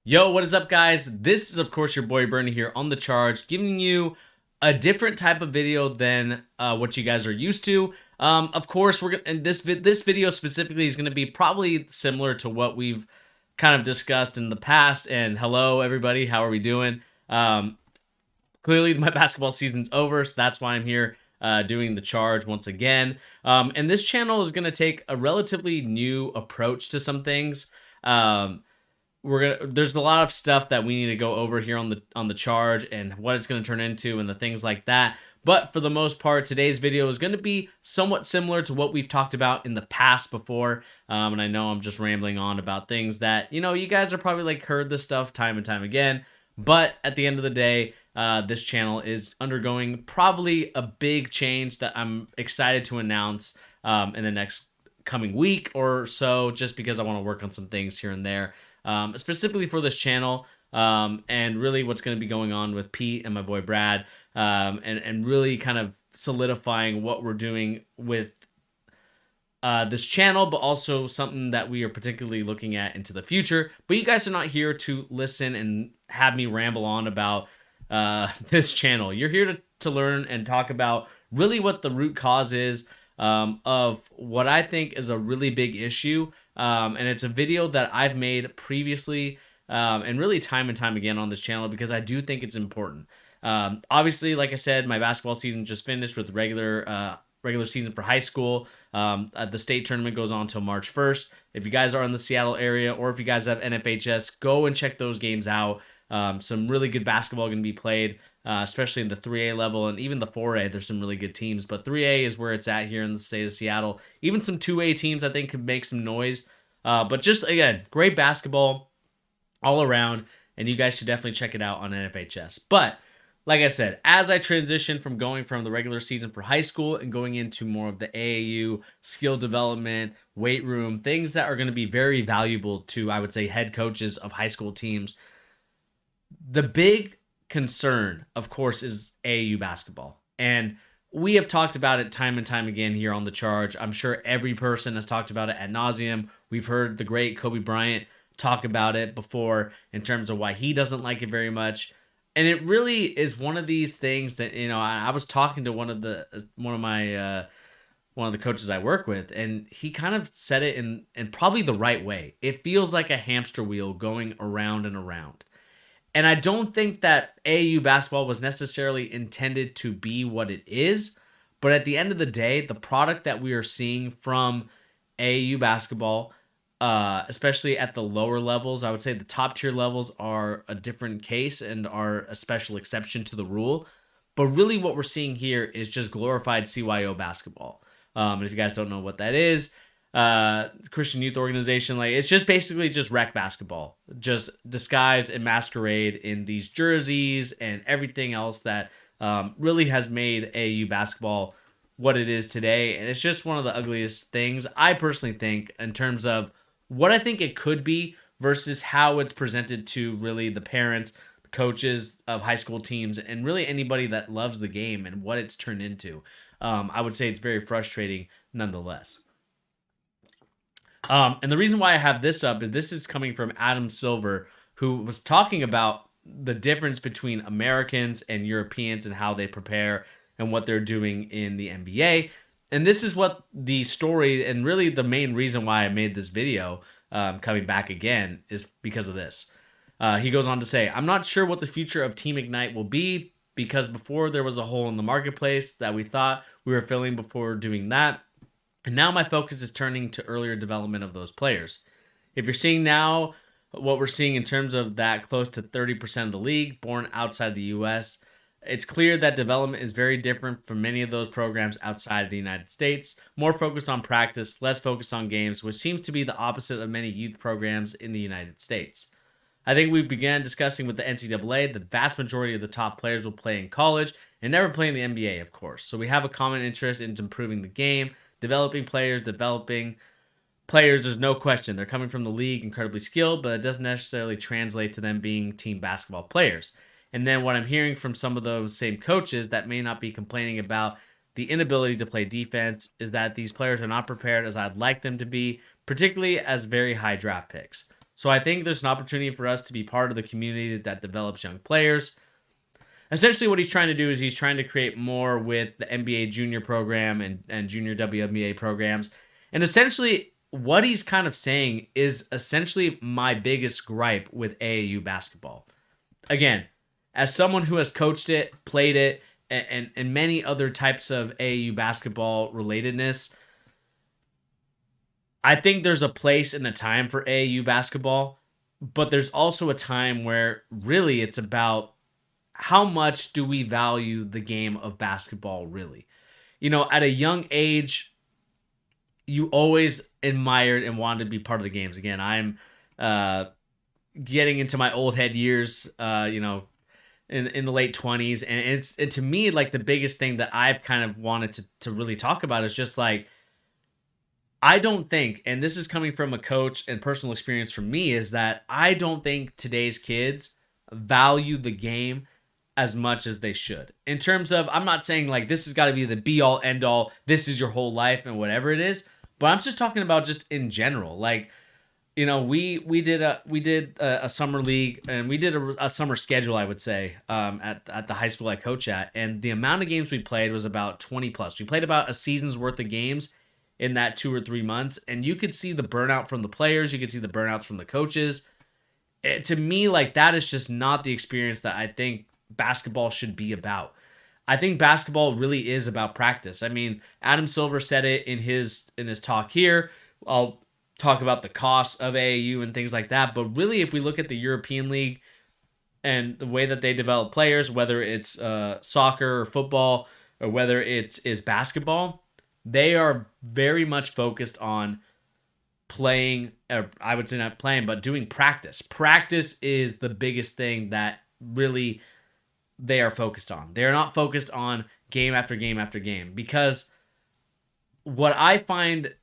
Yo, what is up, guys? This is, of course, your boy Bernie here on The Charge, giving you a different type of video than what you guys are used to. Of course, we're gonna, and this video specifically is going to be probably similar to what we've kind of discussed in the past. And hello, everybody, how are we doing? Clearly, my basketball season's over, so that's why I'm here doing The Charge once again. And this channel is going to take a relatively new approach to some things. There's a lot of stuff that we need to go over here on the charge and what it's going to turn into and the things like that. But for the most part, today's video is going to be somewhat similar to what we've talked about in the past before. And I know I'm just rambling on about things that, you guys are probably like heard this stuff time and time again. But at the end of the day, this channel is undergoing probably a big change that I'm excited to announce in the next coming week or so, just because I want to work on some things here and there. Specifically for this channel, and really what's going to be going on with Pete and my boy Brad, and really kind of solidifying what we're doing with this channel, but also something that we are particularly looking at into the future. But you guys are not here to listen and have me ramble on about this channel. You're here to learn and talk about really what the root cause is of what I think is a really big issue. And it's a video that I've made previously and really time and time again on this channel because I do think it's important. Obviously, like I said, my basketball season just finished with the regular season for high school. The state tournament goes on until March 1st. If you guys are in the Seattle area or if you guys have NFHS, go and check those games out. Some really good basketball going to be played, especially in the 3A level and even the 4A. There's some really good teams, but 3A is where it's at here in the state of Seattle. Even some 2A teams I think could make some noise. But just, again, great basketball all around, and you guys should definitely check it out on NFHS. But like I said, as I transition from going from the regular season for high school and going into more of the AAU, skill development, weight room, things that are going to be very valuable to, I would say, head coaches of high school teams, the big concern, of course, is AAU basketball. And we have talked about it time and time again here on The Charge. I'm sure every person has talked about it ad nauseum. We've heard the great Kobe Bryant talk about it before in terms of why he doesn't like it very much. And it really is one of these things that, I was talking to one of the coaches I work with, and he kind of said it in probably the right way. It feels like a hamster wheel going around and around. And I don't think that AAU basketball was necessarily intended to be what it is. But at the end of the day, the product that we are seeing from AAU basketball, especially at the lower levels, I would say the top tier levels are a different case and are a special exception to the rule. But really what we're seeing here is just glorified CYO basketball. And if you guys don't know what that is, Christian youth organization, like it's just basically just rec basketball, just disguised and masquerade in these jerseys and everything else that really has made AAU basketball what it is today. And it's just one of the ugliest things, I personally think, in terms of what I think it could be versus how it's presented to really the parents, the coaches of high school teams, and really anybody that loves the game and what it's turned into. I would say it's very frustrating nonetheless. And the reason why I have this up is this is coming from Adam Silver, who was talking about the difference between Americans and Europeans and how they prepare and what they're doing in the NBA. And this is what the story and really the main reason why I made this video coming back again is because of this. He goes on to say, I'm not sure what the future of Team Ignite will be because before there was a hole in the marketplace that we thought we were filling before doing that. And now my focus is turning to earlier development of those players. If you're seeing now what we're seeing in terms of that close to 30% of the league born outside the U.S., it's clear that development is very different from many of those programs outside of the United States, more focused on practice, less focused on games, which seems to be the opposite of many youth programs in the United States. I think we began discussing with the NCAA the vast majority of the top players will play in college and never play in the NBA, of course. So we have a common interest in improving the game, developing players, there's no question. They're coming from the league, incredibly skilled, but it doesn't necessarily translate to them being team basketball players. And then what I'm hearing from some of those same coaches that may not be complaining about the inability to play defense is that these players are not prepared as I'd like them to be, particularly as very high draft picks. So I think there's an opportunity for us to be part of the community that develops young players. Essentially, what he's trying to do is he's trying to create more with the NBA junior program and junior WNBA programs. And essentially, what he's kind of saying is essentially my biggest gripe with AAU basketball. Again, as someone who has coached it, played it, and many other types of AAU basketball relatedness, I think there's a place and a time for AAU basketball, but there's also a time where really it's about how much do we value the game of basketball really. At a young age, you always admired and wanted to be part of the games. Again, I'm getting into my old head years, in the late 20s. And to me, like, the biggest thing that I've kind of wanted to really talk about is just like, I don't think, and this is coming from a coach and personal experience from me, is that I don't think today's kids value the game as much as they should. In terms of, I'm not saying like this has got to be the be all end all, this is your whole life and whatever it is, but I'm just talking about just in general. Like, we did a summer league, and we did a summer schedule, I would say, at the high school I coach at, and the amount of games we played was about 20 plus. We played about a season's worth of games in that 2 or 3 months, and you could see the burnout from the players, you could see the burnouts from the coaches. To me, like, that is just not the experience that I think basketball should be about. I think basketball really is about practice. I mean, Adam Silver said it in his talk here. I'll talk about the costs of AAU and things like that, but really, if we look at the European League and the way that they develop players, whether it's soccer or football, or whether it is basketball, they are very much focused on playing, or I would say not playing, but doing practice. Practice is the biggest thing that really they are focused on. They are not focused on game after game after game, because what I find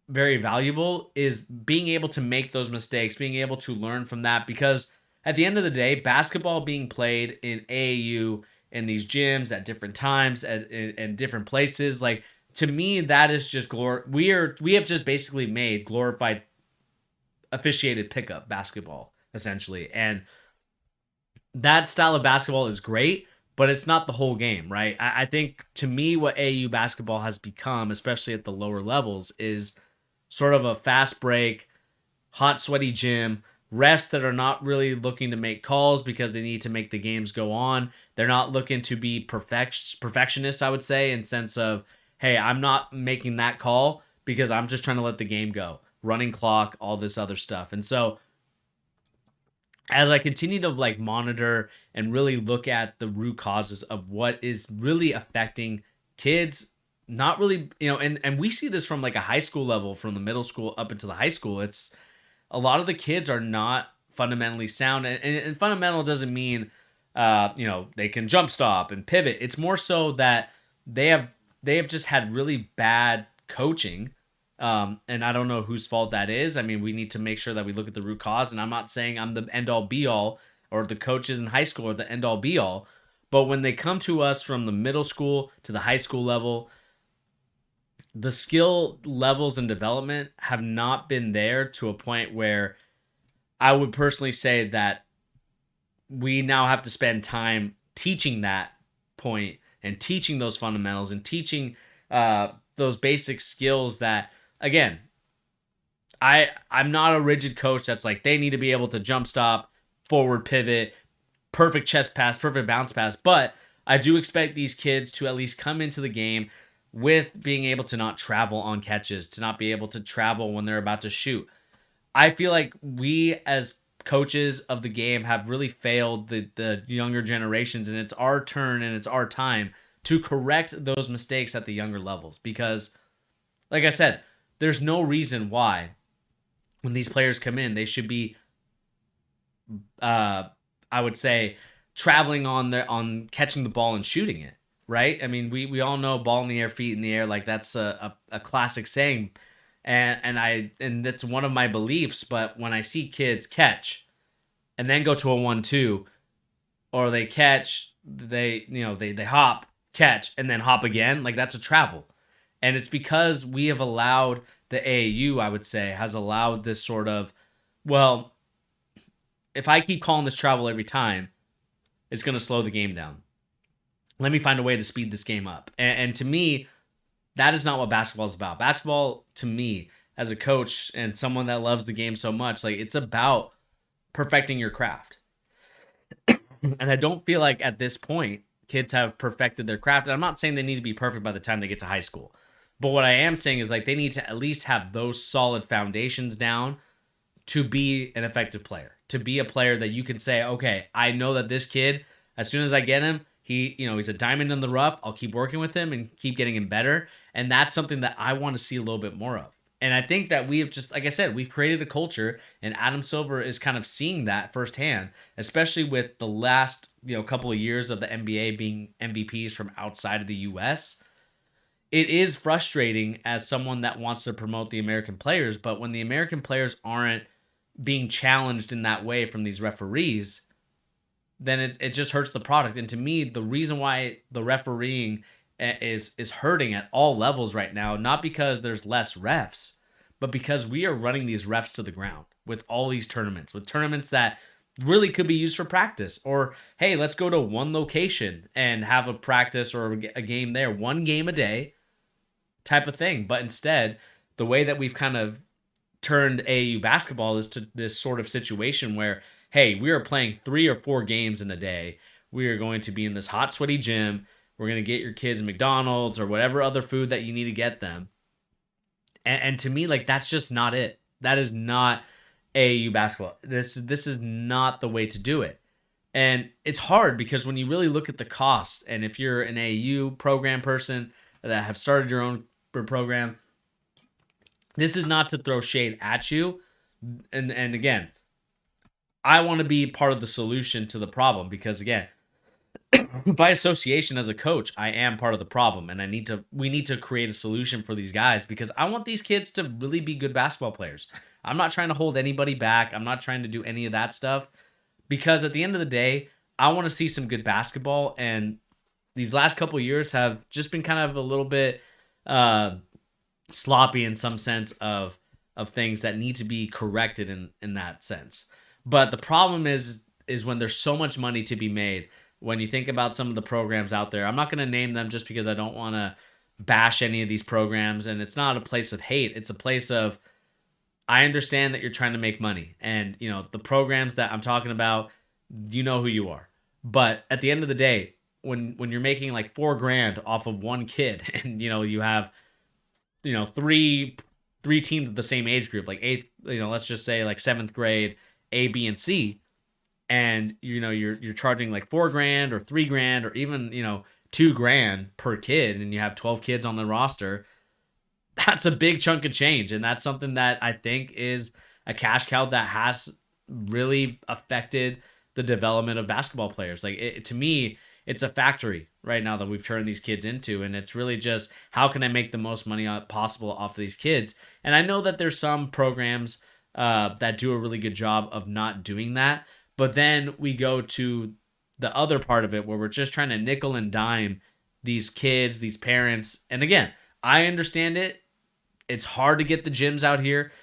very valuable is being able to make those mistakes, being able to learn from that, because at the end of the day, basketball being played in AAU in these gyms at different times and different places, like, to me, that is just we have just basically made glorified officiated pickup basketball, essentially. And that style of basketball is great, but it's not the whole game, right? I think, to me, what AAU basketball has become, especially at the lower levels, is sort of a fast break, hot, sweaty gym, refs that are not really looking to make calls because they need to make the games go on. They're not looking to be perfectionists, I would say, in sense of, hey, I'm not making that call because I'm just trying to let the game go. Running clock, all this other stuff. And so, as I continue to like monitor and really look at the root causes of what is really affecting kids, not really, and we see this from like a high school level, from the middle school up into the high school. It's a lot of the kids are not fundamentally sound, and fundamental doesn't mean, they can jump stop and pivot. It's more so that they have just had really bad coaching. And I don't know whose fault that is. I mean, we need to make sure that we look at the root cause, and I'm not saying I'm the end all be all, or the coaches in high school are the end all be all. But when they come to us from the middle school to the high school level, the skill levels and development have not been there to a point where I would personally say that we now have to spend time teaching that point and teaching those fundamentals and teaching those basic skills that, again, I'm not a rigid coach that's like, they need to be able to jump stop, forward pivot, perfect chest pass, perfect bounce pass. But I do expect these kids to at least come into the game with being able to not travel on catches, to not be able to travel when they're about to shoot. I feel like we as coaches of the game have really failed the younger generations, and it's our turn and it's our time to correct those mistakes at the younger levels. Because, like I said, there's no reason why when these players come in, they should be, I would say, traveling on catching the ball and shooting it, right? I mean, we all know ball in the air, feet in the air, like that's a classic saying. And that's one of my beliefs. But when I see kids catch and then go to a 1-2, or they catch, they hop, catch, and then hop again, like, that's a travel. And it's because we have allowed the AAU, I would say, has allowed this sort of, well, if I keep calling this travel every time, it's going to slow the game down. Let me find a way to speed this game up. And to me, that is not what basketball is about. Basketball, to me, as a coach and someone that loves the game so much, like, it's about perfecting your craft. And I don't feel like at this point kids have perfected their craft. And I'm not saying they need to be perfect by the time they get to high school. But what I am saying is, like, they need to at least have those solid foundations down to be an effective player, to be a player that you can say, okay, I know that this kid, as soon as I get him, he's a diamond in the rough. I'll keep working with him and keep getting him better. And that's something that I want to see a little bit more of. And I think that we have just, like I said, we've created a culture, and Adam Silver is kind of seeing that firsthand, especially with the last, couple of years of the NBA being MVPs from outside of the US. It is frustrating as someone that wants to promote the American players, but when the American players aren't being challenged in that way from these referees, then it just hurts the product. And to me, the reason why the refereeing is hurting at all levels right now, not because there's less refs, but because we are running these refs to the ground with all these tournaments, that really could be used for practice. Or, hey, let's go to one location and have a practice or a game there, one game a day type of thing. But instead, the way that we've kind of turned AAU basketball is to this sort of situation where, hey, we are playing 3 or 4 games in a day. We are going to be in this hot, sweaty gym. We're going to get your kids McDonald's or whatever other food that you need to get them. And to me, like, that's just not it. That is not AAU basketball. This is not the way to do it. And it's hard because when you really look at the cost, and if you're an AAU program person that have started your own program, this is not to throw shade at you. And again, I want to be part of the solution to the problem because, again, by association as a coach, I am part of the problem, and we need to create a solution for these guys because I want these kids to really be good basketball players. I'm not trying to hold anybody back. I'm not trying to do any of that stuff because at the end of the day, I want to see some good basketball, and these last couple of years have just been kind of a little bit sloppy in some sense of things that need to be corrected in that sense. But the problem is when there's so much money to be made. When you think about some of the programs out there, I'm not going to name them just because I don't want to bash any of these programs. And it's not a place of hate. It's a place of, I understand that you're trying to make money. And, the programs that I'm talking about, you know who you are. But at the end of the day, when you're making like $4,000 off of one kid and, you have, three teams of the same age group, like eighth, let's just say like 7th grade, A, B, and C. And you're charging like $4,000 or $3,000 or even $2,000 per kid, and you have 12 kids on the roster. That's a big chunk of change, and that's something that I think is a cash cow that has really affected the development of basketball players. Like to me, it's a factory right now that we've turned these kids into, and it's really just how can I make the most money possible off of these kids. And I know that there's some programs that do a really good job of not doing that. But then we go to the other part of it where we're just trying to nickel and dime these kids, these parents. And again, I understand it. It's hard to get the gyms out here.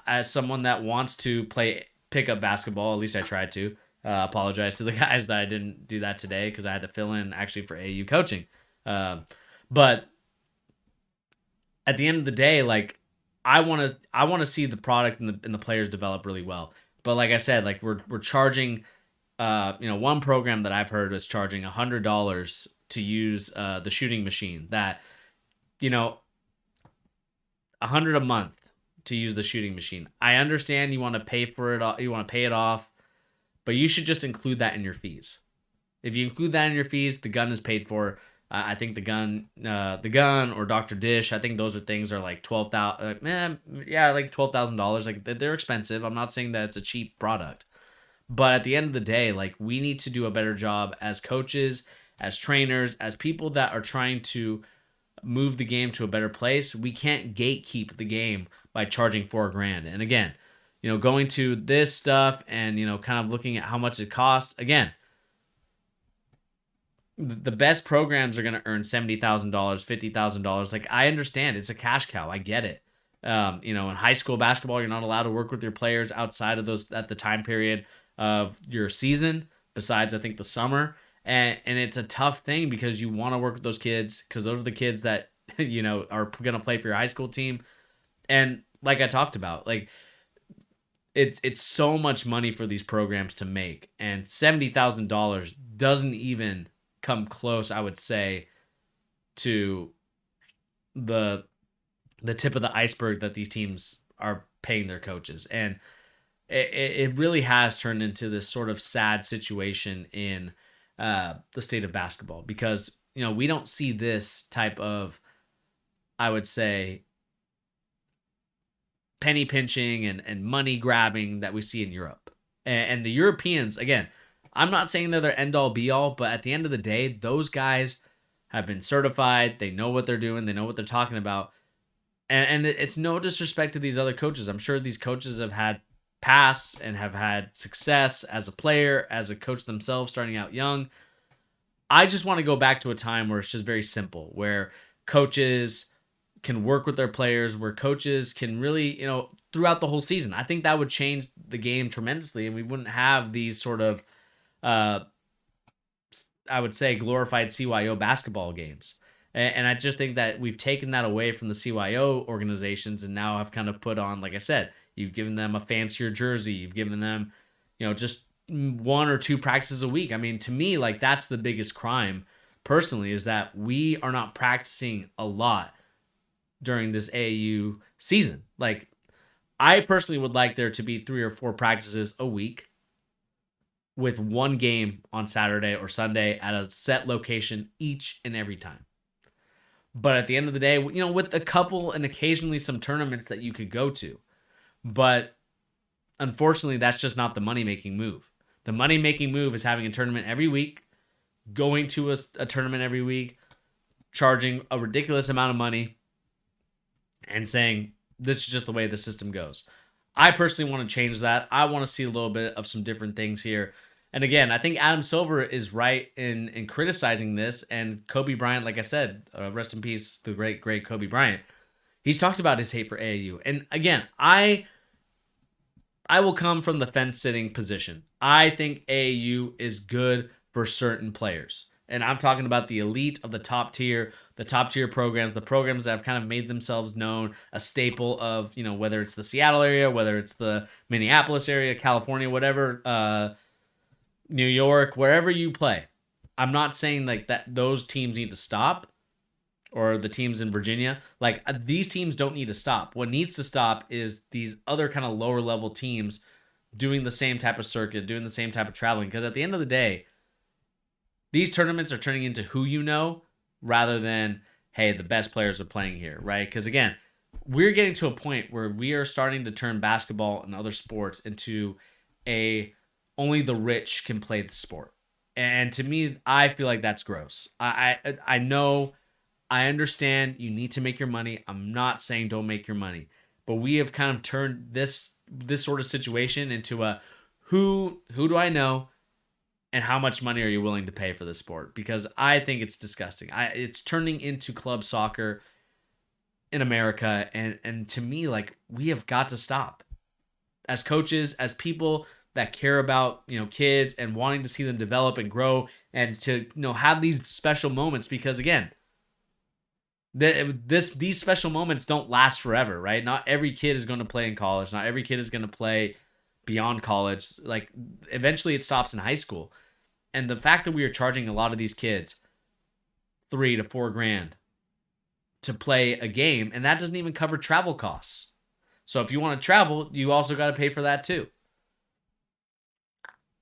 As someone that wants to play pickup basketball, at least I tried to. Apologize to the guys that I didn't do that today because I had to fill in actually for AAU coaching. But at the end of the day, like I want to see the product and the players develop really well. But like I said, like we're charging, one program that I've heard is charging $100 to use the shooting machine. That, $100 a month to use the shooting machine. I understand you want to pay for it, you want to pay it off, but you should just include that in your fees. If you include that in your fees, the gun is paid for. I think the gun or Dr. Dish, I think those things are like $12,000. Like $12,000. Like they're expensive. I'm not saying that it's a cheap product, but at the end of the day, like we need to do a better job as coaches, as trainers, as people that are trying to move the game to a better place. We can't gatekeep the game by charging $4,000. And again, going to this stuff and kind of looking at how much it costs. Again, the best programs are going to earn $70,000, $50,000. Like I understand it's a cash cow. I get it. In high school basketball, you're not allowed to work with your players outside of those at the time period of your season, besides I think the summer. And it's a tough thing because you want to work with those kids because those are the kids that are going to play for your high school team. And like I talked about, like it's so much money for these programs to make, and $70,000 doesn't even come close, I would say, to the tip of the iceberg that these teams are paying their coaches. And it really has turned into this sort of sad situation in the state of basketball because we don't see this type of, I would say, penny pinching and money grabbing that we see in Europe. And the Europeans, again, I'm not saying they're their end all be all, but at the end of the day, those guys have been certified. They know what they're doing. They know what they're talking about. And it's no disrespect to these other coaches. I'm sure these coaches have had past and have had success as a player, as a coach themselves, starting out young. I just want to go back to a time where it's just very simple, where coaches can work with their players, where coaches can really, throughout the whole season. I think that would change the game tremendously, and we wouldn't have these sort of, I would say, glorified CYO basketball games. And I just think that we've taken that away from the CYO organizations and now have kind of put on, like I said, you've given them a fancier jersey. You've given them, just 1 or 2 practices a week. I mean, to me, like that's the biggest crime personally, is that we are not practicing a lot during this AAU season. Like I personally would like there to be 3 or 4 practices a week with 1 game on Saturday or Sunday at a set location each and every time. But at the end of the day, with a couple and occasionally some tournaments that you could go to. But unfortunately, that's just not the money-making move. The money-making move is having a tournament every week, going to a tournament every week, charging a ridiculous amount of money, and saying, this is just the way the system goes. I personally want to change that. I want to see a little bit of some different things here. And again, I think Adam Silver is right in criticizing this. And Kobe Bryant, like I said, rest in peace, the great, great Kobe Bryant. He's talked about his hate for AAU. And again, I will come from the fence-sitting position. I think AAU is good for certain players. And I'm talking about the elite of the top tier programs, the programs that have kind of made themselves known, a staple of, whether it's the Seattle area, whether it's the Minneapolis area, California, whatever, New York, wherever you play. I'm not saying like that those teams need to stop, or the teams in Virginia. Like these teams don't need to stop. What needs to stop is these other kind of lower level teams doing the same type of circuit, doing the same type of traveling. Because at the end of the day, these tournaments are turning into who you know rather than, hey, the best players are playing here, right? Because again, we're getting to a point where we are starting to turn basketball and other sports into only the rich can play the sport. And to me, I feel like that's gross. I know, I understand you need to make your money. I'm not saying don't make your money. But we have kind of turned this sort of situation into a who do I know and how much money are you willing to pay for this sport? Because I think it's disgusting. It's turning into club soccer in America. And to me, like, we have got to stop. As coaches, as people that care about, kids and wanting to see them develop and grow and to, have these special moments, because again, these special moments don't last forever, right? Not every kid is going to play in college. Not every kid is going to play beyond college. Like eventually it stops in high school. And the fact that we are charging a lot of these kids $3 to $4 grand to play a game, and that doesn't even cover travel costs. So if you want to travel, you also got to pay for that too.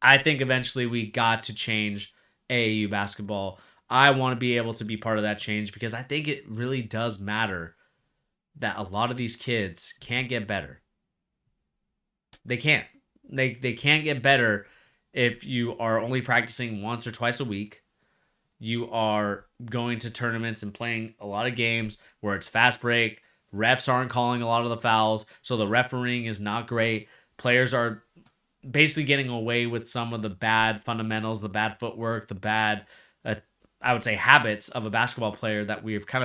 I think eventually we got to change AAU basketball. I want to be able to be part of that change because I think it really does matter that a lot of these kids can't get better. They can't. They can't get better if you are only practicing once or twice a week. You are going to tournaments and playing a lot of games where it's fast break. Refs aren't calling a lot of the fouls, so the refereeing is not great. Players are basically getting away with some of the bad fundamentals, the bad footwork, the bad, I would say, habits of a basketball player that we've kind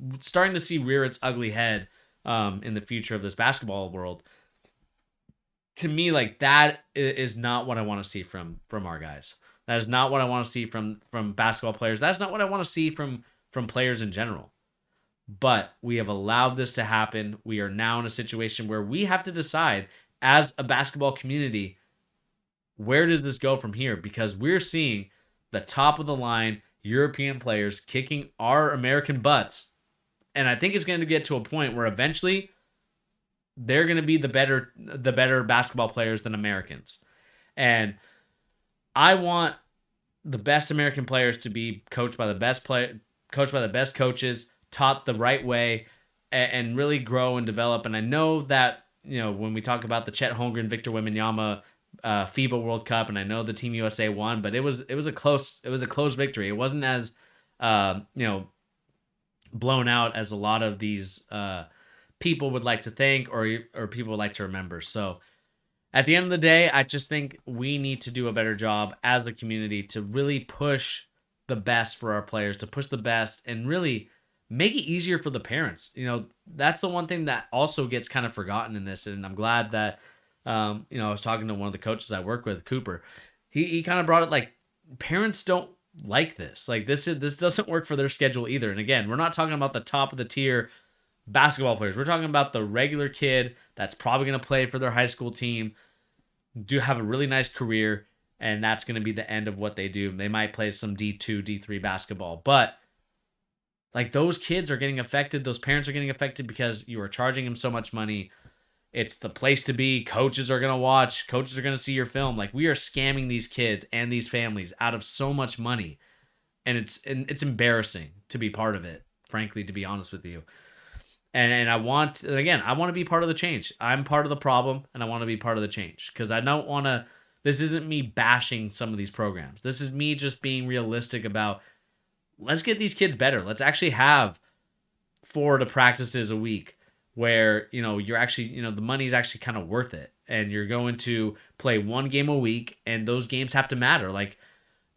of starting to see rear its ugly head in the future of this basketball world. to me, like, that is not what I want to see from our guys. That is not what I want to see from basketball players. That's not what I want to see from players in general. But we have allowed this to happen. We are now in a situation where we have to decide as a basketball community, where does this go from here? Because we're seeing the top of the line European players kicking our American butts. And I think it's going to get to a point where eventually they're going to be the better basketball players than Americans. And I want the best American players to be coached by the best coaches, taught the right way, and really grow and develop. And I know that, when we talk about the Chet Holmgren, Victor Wembanyama FIBA World Cup, and I know the Team USA won, but it was a close victory. It wasn't as blown out as a lot of these people would like to think, or people would like to remember. So at the end of the day, I just think we need to do a better job as a community to really push the best for our players, to push the best and really make it easier for the parents. That's the one thing that also gets kind of forgotten in this. And I'm glad that, I was talking to one of the coaches I work with, Cooper. He kind of brought it like, parents don't like this. Like, this doesn't work for their schedule either. And again, we're not talking about the top of the tier basketball players. We're talking about the regular kid that's probably going to play for their high school team, do have a really nice career, and that's going to be the end of what they do. They might play some D2, D3 basketball, but like, those kids are getting affected. Those parents are getting affected because you are charging them so much money. It's the place to be. Coaches are going to watch. Coaches are going to see your film. Like, we are scamming these kids and these families out of so much money. And it's embarrassing to be part of it, frankly, to be honest with you. And I want to be part of the change. I'm part of the problem, and I want to be part of the change. Because I don't want to, this isn't me bashing some of these programs. This is me just being realistic about, let's get these kids better. Let's actually have 4 practices a week where, you're actually, the money's actually kind of worth it. And you're going to play 1 game a week, and those games have to matter. Like,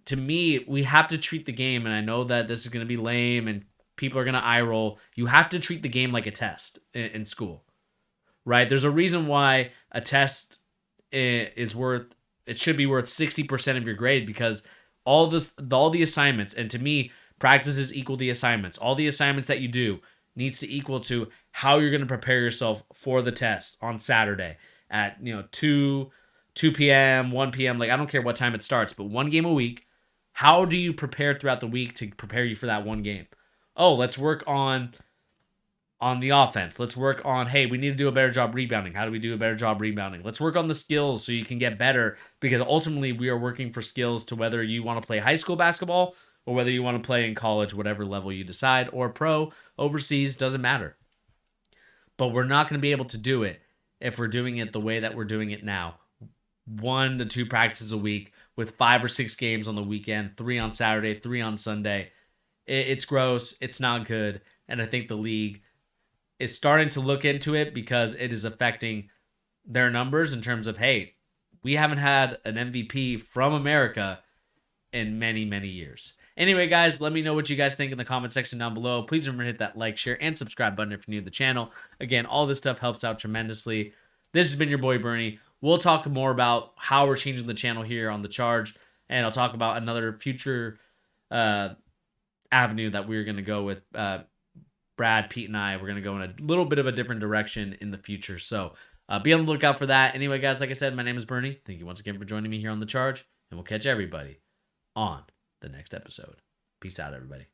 to me, we have to treat the game, and I know that this is going to be lame and people are going to eye roll. You have to treat the game like a test in school, right? There's a reason why a test it should be worth 60% of your grade, because all the assignments, and to me, practices equal the assignments. All the assignments that you do needs to equal to how you're going to prepare yourself for the test on Saturday at 2 p.m., 1 p.m. Like, I don't care what time it starts, but 1 game a week. How do you prepare throughout the week to prepare you for that 1 game? Oh, let's work on the offense. Let's work on, hey, we need to do a better job rebounding. How do we do a better job rebounding? Let's work on the skills so you can get better, because ultimately we are working for skills to whether you want to play high school basketball or whether you want to play in college, whatever level you decide, or pro, overseas, doesn't matter. But we're not going to be able to do it if we're doing it the way that we're doing it now. 1 to 2 practices a week with 5 or 6 games on the weekend, 3 on Saturday, 3 on Sunday. It's gross. It's not good. And I think the league is starting to look into it because it is affecting their numbers in terms of, hey, we haven't had an MVP from America in many, many years. Anyway, guys, let me know what you guys think in the comment section down below. Please remember to hit that like, share, and subscribe button if you're new to the channel. Again, all this stuff helps out tremendously. This has been your boy, Bernie. We'll talk more about how we're changing the channel here on The Charge, and I'll talk about another future avenue that we're going to go with Brad, Pete, and I. We're going to go in a little bit of a different direction in the future. So be on the lookout for that. Anyway, guys, like I said, my name is Bernie. Thank you once again for joining me here on The Charge, and we'll catch everybody on the next episode. Peace out, everybody.